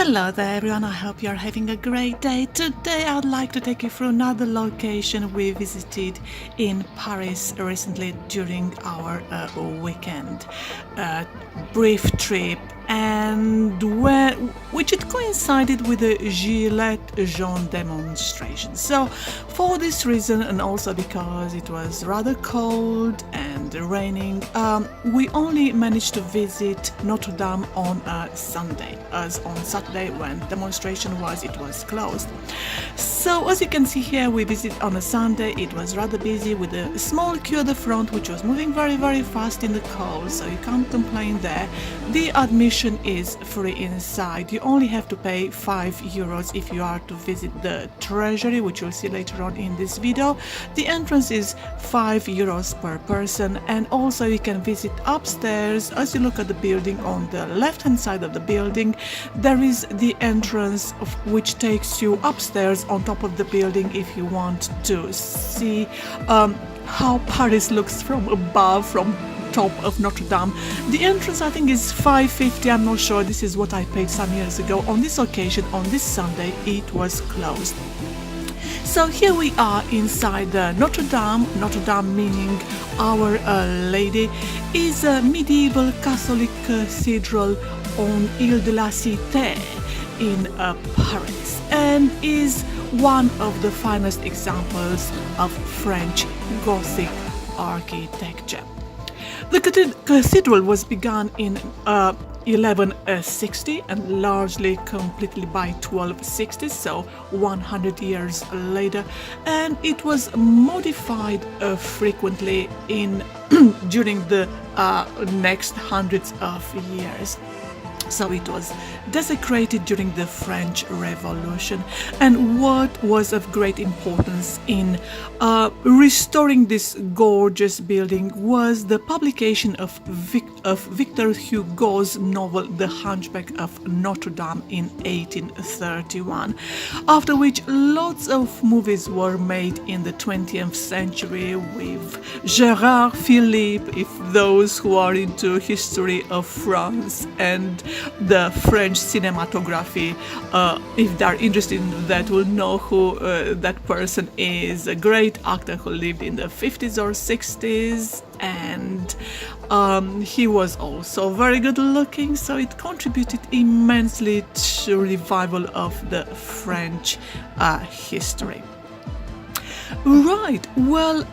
Hello there everyone, I hope you're having a great day. Today I'd like to take you through another location we visited in Paris recently during our weekend. Brief trip and which it coincided with the Gilets Jaunes demonstration. So for this reason, and also because it was rather cold and raining, we only managed to visit Notre Dame on a Sunday, as on Saturday when demonstration was, it was closed. So as you can see here, we visited on a Sunday. It was rather busy with a small queue at the front which was moving very fast in the cold, so you can't complain there. The admission is free inside. You only have to pay €5 if you are to visit the treasury, which you'll see later on in this video. The entrance is €5 per person, and also you can visit upstairs. As you look at the building, on the left hand side of the building there is the entrance which takes you upstairs on top of the building if you want to see how Paris looks from above, from top of Notre Dame. The entrance I think is €5.50, I'm not sure, this is what I paid some years ago. On this occasion, on this Sunday, it was closed. So here we are inside the Notre Dame. Notre Dame meaning Our Lady, is a medieval Catholic cathedral on Ile de la Cité in Paris, and is one of the finest examples of French Gothic architecture. The cathedral was begun in 1160 and largely completed by 1260, so 100 years later, and it was modified frequently in during the next hundreds of years. So it was desecrated during the French Revolution, and what was of great importance in restoring this gorgeous building was the publication of Victor Hugo's novel The Hunchback of Notre Dame in 1831, after which lots of movies were made in the 20th century with Gérard Philippe, if those who are into history of France and the French cinematography, if they're interested in that, will know who that person is. A great actor who lived in the 50s or 60s, and he was also very good looking, so it contributed immensely to revival of the French history. Right, well,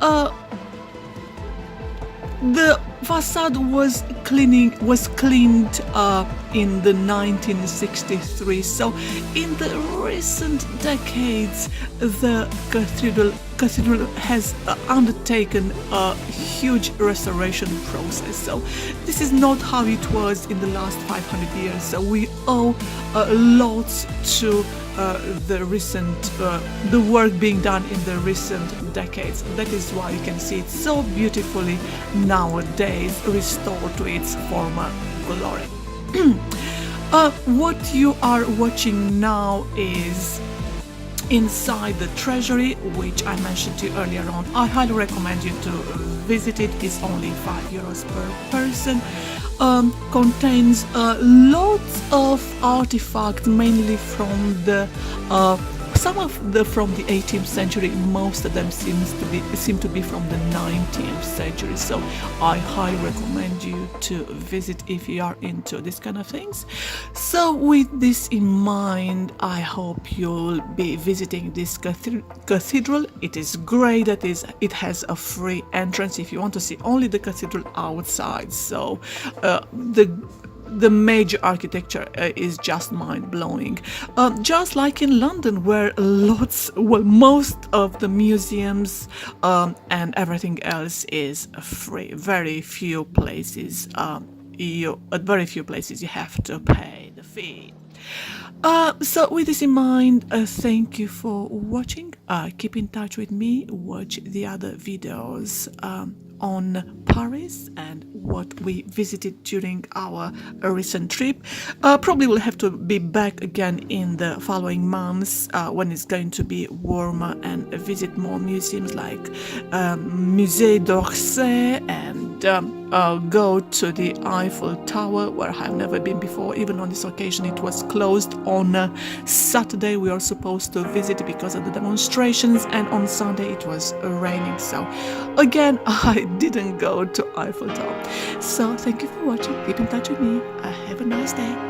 the facade was cleaned in the 1963. So in the recent decades, the cathedral has undertaken a huge restoration process. So this is not how it was in the last 500 years. So we owe lots to the work being done in the recent decades. That is why you can see it so beautifully nowadays, restored to its former glory. What you are watching now is inside the treasury, which I mentioned to you earlier on. I highly recommend you to visit it. It's only €5 per person. Contains lots of artifacts, mainly from the from the 18th century. Most of them seem to be from the 19th century. So I highly recommend you to visit if you are into this kind of things. So with this in mind, I hope you'll be visiting this cathedral. It is great that it has a free entrance if you want to see only the cathedral outside. So the major architecture is just mind-blowing. Just like in London, where most of the museums and everything else is free. Very few places you have to pay the fee. So with this in mind, thank you for watching. Keep in touch with me, watch the other videos on Paris and what we visited during our recent trip. Probably will have to be back again in the following months when it's going to be warmer, and visit more museums like Musée d'Orsay and go to the Eiffel Tower, where I've never been before. Even on this occasion it was closed. On Saturday we are supposed to visit because of the demonstrations, and on Sunday it was raining, so again I didn't go to Eiffel Tower. So thank you for watching, keep in touch with me, have a nice day.